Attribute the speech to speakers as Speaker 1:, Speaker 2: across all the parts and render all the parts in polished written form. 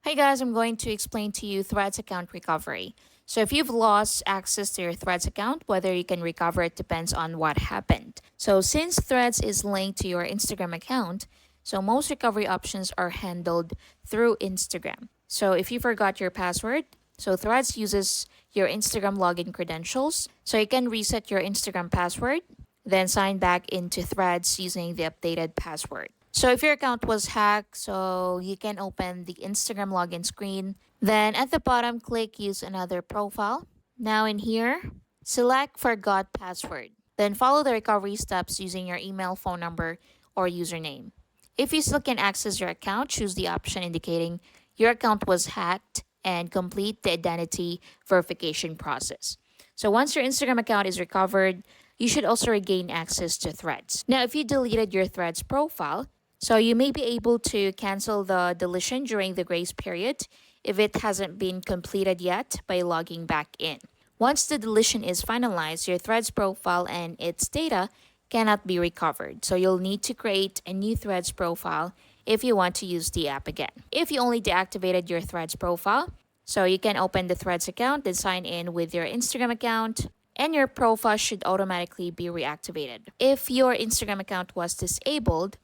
Speaker 1: Hey guys, I'm going to explain to you Threads account recovery. So if you've lost access to your Threads account, whether you can recover it depends on what happened. So since Threads is linked to your Instagram account, so most recovery options are handled through Instagram. So if you forgot your password, so Threads uses your Instagram login credentials. So you can reset your Instagram password, then sign back into Threads using the updated password. So if your account was hacked, so you can open the Instagram login screen. Then at the bottom, click use another profile. Now in here, select forgot password. Then follow the recovery steps using your email, phone number, or username. If you still can access your account, choose the option indicating your account was hacked and complete the identity verification process. So once your Instagram account is recovered, you should also regain access to Threads. Now, if you deleted your Threads profile, so you may be able to cancel the deletion during the grace period if it hasn't been completed yet by logging back in. Once the deletion is finalized, your Threads profile and its data cannot be recovered. So you'll need to create a new Threads profile if you want to use the app again. If you only deactivated your Threads profile, so you can open the Threads account, then sign in with your Instagram account, and your profile should automatically be reactivated. If your Instagram account was disabled,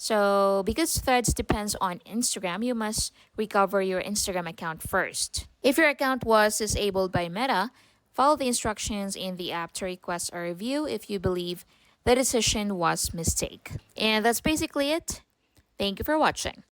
Speaker 1: so because Threads depends on Instagram, you must recover your Instagram account first. If your account was disabled by Meta, follow the instructions in the app to request a review if you believe the decision was mistake. And that's basically it. Thank you for watching.